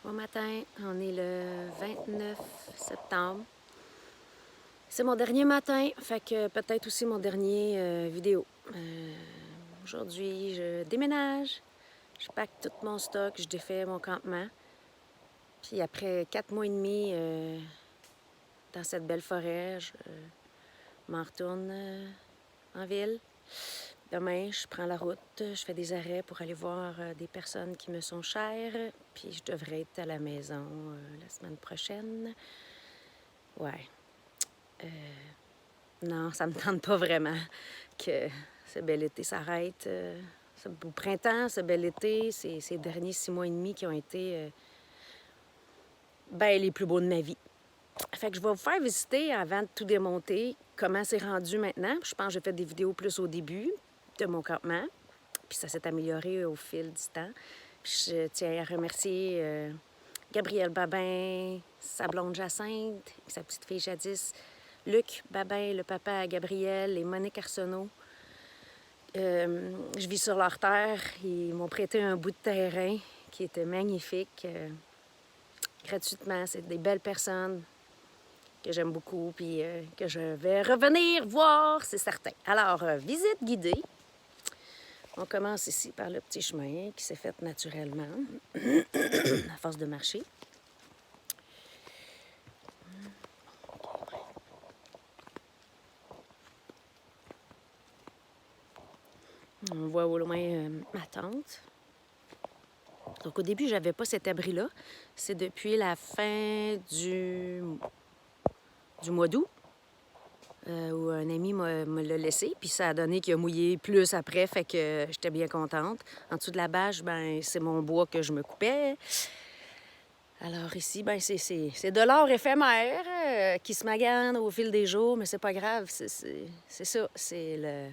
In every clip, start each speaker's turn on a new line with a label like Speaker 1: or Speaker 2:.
Speaker 1: Bon matin, on est le 29 septembre. C'est mon dernier matin, fait que peut-être aussi mon dernier vidéo. Aujourd'hui, je déménage, je pack tout mon stock, je défais mon campement. Puis après 4 mois et demi dans cette belle forêt, je m'en retourne en ville. Demain, je prends la route, je fais des arrêts pour aller voir des personnes qui me sont chères. Puis je devrais être à la maison la semaine prochaine. Ouais. Non, ça me tente pas vraiment que ce bel été s'arrête. Ce beau printemps, ce bel été, ces derniers 6 mois et demi qui ont été les plus beaux de ma vie. Fait que je vais vous faire visiter, avant de tout démonter, comment c'est rendu maintenant. Je pense que j'ai fait des vidéos plus au début de mon campement. Puis ça s'est amélioré au fil du temps. Puis je tiens à remercier Gabrielle Babin, sa blonde Jacinthe, sa petite fille Jadis, Luc Babin, le papa à Gabrielle, et Monique Arsenault. Je vis sur leur terre. Ils m'ont prêté un bout de terrain qui était magnifique. Gratuitement, c'est des belles personnes que j'aime beaucoup, puis que je vais revenir voir, c'est certain. Alors, visite guidée. On commence ici par le petit chemin qui s'est fait naturellement, à force de marcher. On voit au loin ma tante. Donc, au début, je n'avais pas cet abri-là. C'est depuis la fin du mois d'août où un ami me l'a laissé. Puis ça a donné qu'il a mouillé plus après, fait que j'étais bien contente. En dessous de la bâche, c'est mon bois que je me coupais. Alors ici, c'est de l'or éphémère qui se magane au fil des jours, mais c'est pas grave. C'est ça, c'est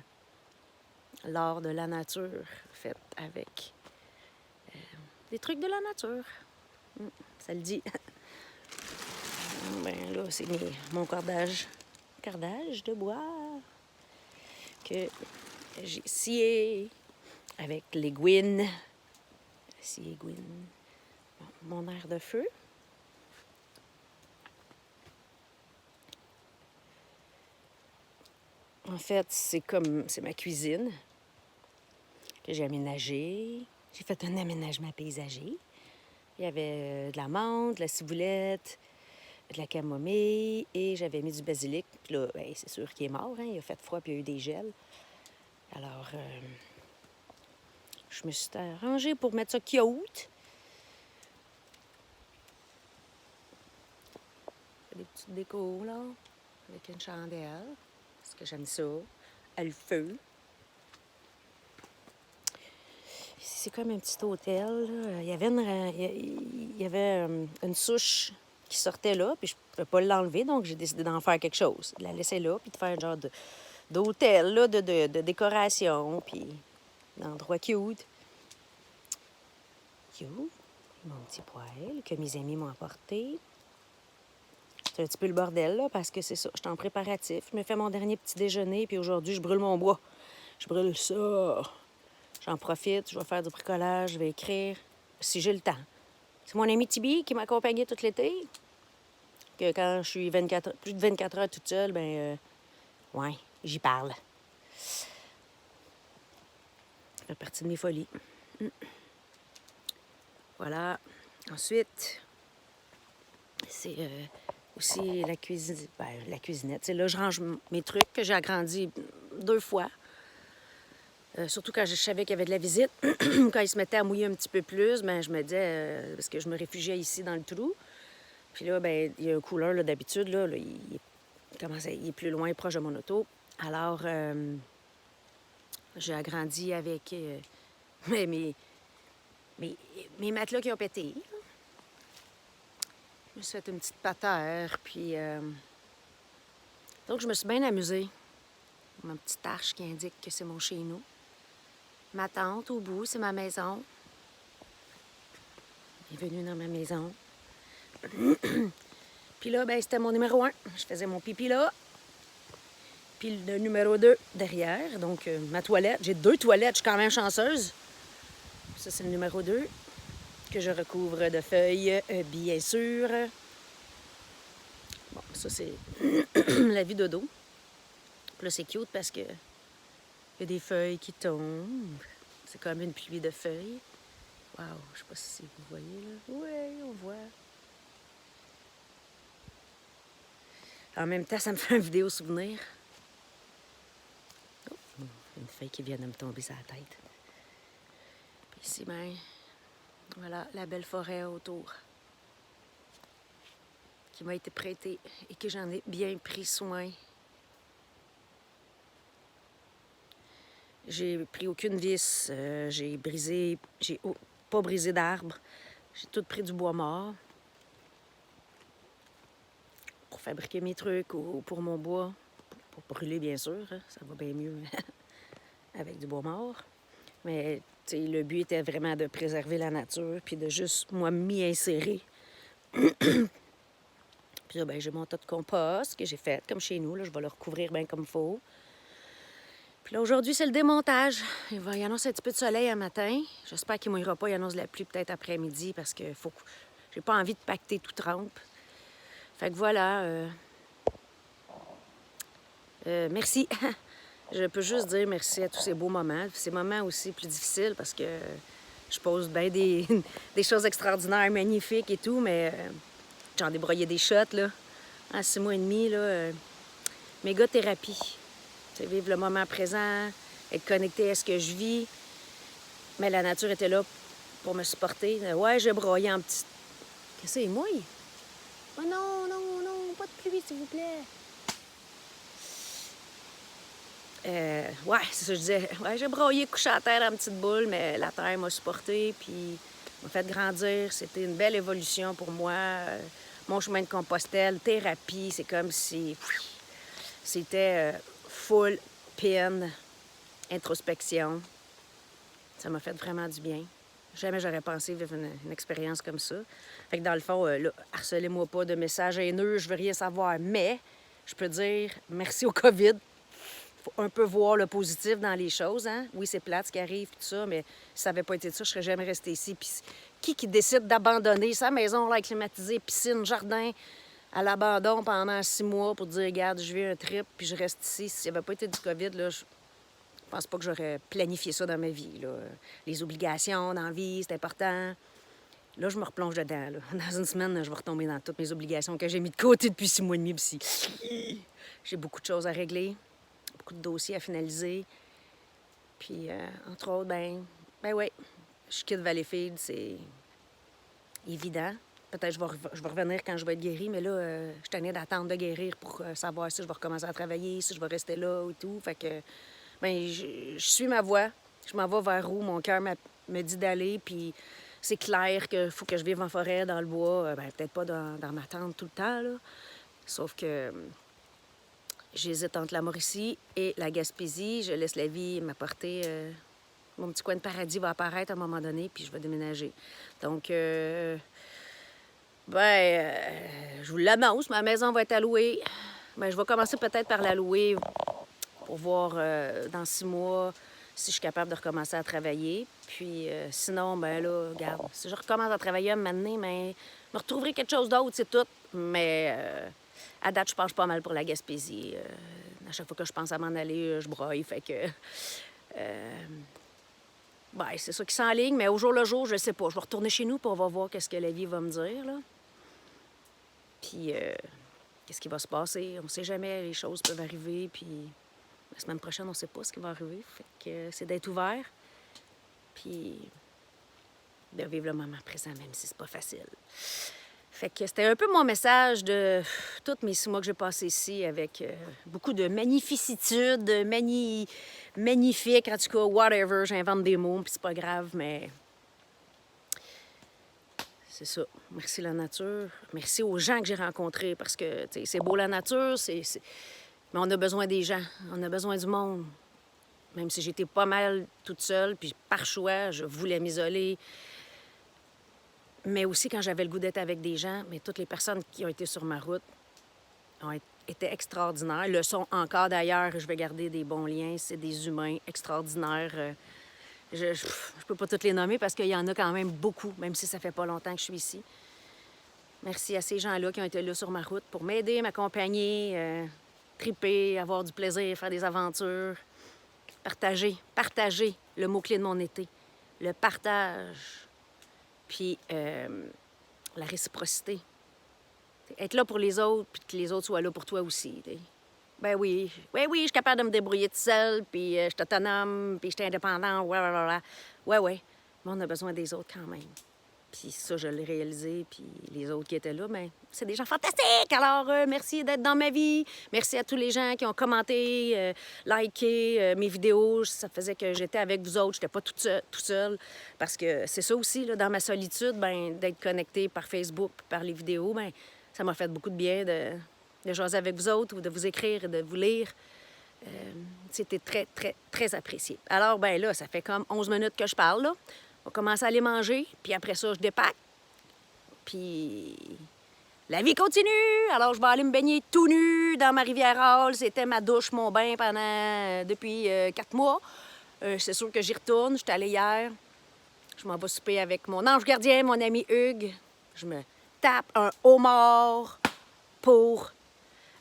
Speaker 1: l'art de la nature fait avec des trucs de la nature. Ça le dit. Là, c'est mon cordage de bois que j'ai scié avec l'aiguine. Mon air de feu. En fait, c'est ma cuisine que j'ai aménagée. J'ai fait un aménagement paysager. Il y avait de la menthe, de la ciboulette, de la camomille et j'avais mis du basilic. Puis là, c'est sûr qu'il est mort, hein? Il a fait froid puis il y a eu des gels. Alors, je me suis arrangée pour mettre ça cute. Des petites décos, là, avec une chandelle, parce que j'aime ça. À le feu. Ici, c'est comme un petit hôtel, là. Il y avait une souche qui sortait là, puis je ne pouvais pas l'enlever, donc j'ai décidé d'en faire quelque chose. De la laisser là, puis de faire un genre d'hôtel, là, de décoration, puis d'endroit cute. Cute. Mon petit poêle que mes amis m'ont apporté. C'est un petit peu le bordel, là, parce que c'est ça. Je suis en préparatif. Je me fais mon dernier petit déjeuner, puis aujourd'hui, je brûle mon bois. Je brûle ça. J'en profite, je vais faire du bricolage, je vais écrire, si j'ai le temps. C'est mon ami Tibi qui m'accompagnait tout l'été. Que quand je suis plus de 24 heures toute seule, j'y parle. Ça fait partie de mes folies. Voilà. Ensuite, c'est aussi la cuisine, la cuisinette. C'est là, je range mes trucs que j'ai agrandis 2 fois. Surtout quand je savais qu'il y avait de la visite. Quand il se mettait à mouiller un petit peu plus, je me disais, parce que je me réfugiais ici dans le trou. Puis là, il y a un couleur, là, d'habitude, là, il est plus loin, proche de mon auto. Alors, j'ai agrandi avec mes matelas qui ont pété. Je me suis fait une petite patère, puis... Donc, je me suis bien amusée. Ma petite arche qui indique que c'est mon chez-nous. Ma tante, au bout, c'est ma maison. Bienvenue dans ma maison. Puis là, c'était mon numéro 1. Je faisais mon pipi là. Puis le numéro 2 derrière. Donc, ma toilette. J'ai 2 toilettes. Je suis quand même chanceuse. Ça, c'est le numéro 2 que je recouvre de feuilles, bien sûr. Bon, ça, c'est la vie dodo. Puis là, c'est cute parce que il y a des feuilles qui tombent. C'est comme une pluie de feuilles. Wow, je sais pas si vous voyez, là. Oui, on voit. En même temps, ça me fait un vidéo souvenir. Oh, une feuille qui vient de me tomber sur la tête. Puis ici, ben, voilà, la belle forêt autour. Qui m'a été prêtée et que j'en ai bien pris soin. J'ai pris aucune vis, j'ai pas brisé d'arbre. J'ai tout pris du bois mort pour fabriquer mes trucs ou pour mon bois. Pour brûler, bien sûr, hein, ça va bien mieux avec du bois mort. Mais le but était vraiment de préserver la nature puis de juste, moi, m'y insérer. Puis là, ben, j'ai mon tas de compost que j'ai fait comme chez nous. Là, je vais le recouvrir bien comme il faut. Puis là, aujourd'hui, c'est le démontage. Il annonce un petit peu de soleil un matin. J'espère qu'il ne mouillera pas. Il annonce de la pluie peut-être après-midi parce que j'ai pas envie de pacter tout trempe. Fait que voilà. Merci. Je peux juste dire merci à tous ces beaux moments. Ces moments aussi plus difficiles parce que je pose bien des choses extraordinaires, magnifiques et tout, mais j'en ai broyé des shots, là. En 6 mois et demi, là. Méga thérapie. T'sais, vivre le moment présent, être connecté à ce que je vis. Mais la nature était là pour me supporter. Ouais, j'ai broyé en petit... Qu'est-ce que c'est, mouille? Oh non, non, non, pas de pluie, s'il vous plaît. Ouais, c'est ça que je disais. Ouais, j'ai broyé, couché à terre en petite boule, mais la terre m'a supporté, puis m'a fait grandir. C'était une belle évolution pour moi. Mon chemin de Compostelle, thérapie, c'est comme si c'était full peine, introspection. Ça m'a fait vraiment du bien. Jamais j'aurais pensé vivre une expérience comme ça. Fait que dans le fond, là, harcelez-moi pas de messages haineux, je veux rien savoir. Mais je peux dire merci au COVID. Faut un peu voir le positif dans les choses, hein? Oui, c'est plate ce qui arrive, tout ça, mais si ça n'avait pas été ça, je serais jamais restée ici. Puis qui décide d'abandonner sa maison, là, climatisée, piscine, jardin, à l'abandon pendant 6 mois pour dire, regarde, je vis un trip, puis je reste ici. S'il n'y avait pas été du COVID, là, je pense pas que j'aurais planifié ça dans ma vie, là. Les obligations dans la vie, c'est important. Là, je me replonge dedans, là. Dans une semaine, je vais retomber dans toutes mes obligations que j'ai mis de côté depuis 6 mois et demi. Puis j'ai beaucoup de choses à régler, beaucoup de dossiers à finaliser. Puis, entre autres, ben oui, je quitte Valleyfield, c'est évident. Peut-être je vais revenir quand je vais être guérie, mais là, je tenais d'attendre de guérir pour savoir si je vais recommencer à travailler, si je vais rester là et tout. Fait que, ben, je suis ma voie. Je m'en vais vers où mon cœur me dit d'aller, puis c'est clair qu'il faut que je vive en forêt, dans le bois. Ben, peut-être pas dans ma tente tout le temps, là. Sauf que j'hésite entre la Mauricie et la Gaspésie. Je laisse la vie m'apporter. Mon petit coin de paradis va apparaître à un moment donné, puis je vais déménager. Donc, je vous l'annonce, ma maison va être allouée. Ben, je vais commencer peut-être par la louer pour voir dans 6 mois si je suis capable de recommencer à travailler. Puis sinon, ben là, regarde, si je recommence à travailler un moment donné, ben, je me retrouverai quelque chose d'autre, c'est tout. Mais à date, je penche pas mal pour la Gaspésie. À chaque fois que je pense à m'en aller, je broye. Fait que... ben, c'est ça qui s'enligne, mais au jour le jour, je sais pas. Je vais retourner chez nous, puis on va voir qu'est-ce que la vie va me dire, là. Puis, qu'est-ce qui va se passer? On sait jamais, les choses peuvent arriver, puis la semaine prochaine, on sait pas ce qui va arriver. Fait que c'est d'être ouvert, puis de vivre le moment présent, même si c'est pas facile. Fait que c'était un peu mon message de tous mes 6 mois que j'ai passés ici avec beaucoup de magnificitude, magnifique, en tout cas, whatever, j'invente des mots, puis c'est pas grave, mais c'est ça. Merci la nature. Merci aux gens que j'ai rencontrés parce que, tu sais, c'est beau la nature, mais on a besoin des gens, on a besoin du monde. Même si j'étais pas mal toute seule, puis par choix, je voulais m'isoler. Mais aussi, quand j'avais le goût d'être avec des gens, mais toutes les personnes qui ont été sur ma route ont été extraordinaires. Le sont encore d'ailleurs. Je vais garder des bons liens. C'est des humains extraordinaires. Je peux pas toutes les nommer parce qu'il y en a quand même beaucoup, même si ça fait pas longtemps que je suis ici. Merci à ces gens-là qui ont été là sur ma route pour m'aider, m'accompagner, triper, avoir du plaisir, faire des aventures. Partager. Partager, le mot-clé de mon été. Le partage. Puis la réciprocité. Être là pour les autres, puis que les autres soient là pour toi aussi. T'sais. Ben oui, je suis capable de me débrouiller toute seule, puis je suis autonome, puis je suis indépendante, ouais. Mais on a besoin des autres quand même. Puis ça, je l'ai réalisé, puis les autres qui étaient là, ben c'est des gens fantastiques! Alors, merci d'être dans ma vie. Merci à tous les gens qui ont commenté, liké mes vidéos. Ça faisait que j'étais avec vous autres, j'étais pas tout seul. Parce que c'est ça aussi, là, dans ma solitude, ben d'être connecté par Facebook, par les vidéos, ben ça m'a fait beaucoup de bien de jaser avec vous autres ou de vous écrire et de vous lire. C'était très, très, très apprécié. Alors, ben là, ça fait comme 11 minutes que je parle, là. On commence à aller manger, puis après ça, je dépack. Puis la vie continue! Alors, je vais aller me baigner tout nu dans ma rivière Hall. C'était ma douche, mon bain depuis 4 mois. C'est sûr que j'y retourne. J'étais allée hier. Je m'en vais souper avec mon ange gardien, mon ami Hugues. Je me tape un homard pour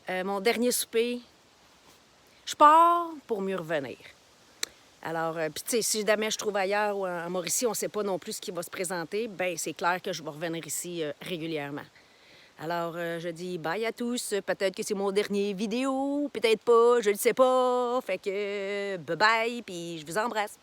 Speaker 1: mon dernier souper. Je pars pour mieux revenir. Alors, puis tu sais, si jamais je trouve ailleurs ou à Mauricie, on ne sait pas non plus ce qui va se présenter, bien, c'est clair que je vais revenir ici régulièrement. Alors, je dis bye à tous. Peut-être que c'est mon dernier vidéo, peut-être pas, je ne sais pas. Fait que bye-bye, puis je vous embrasse.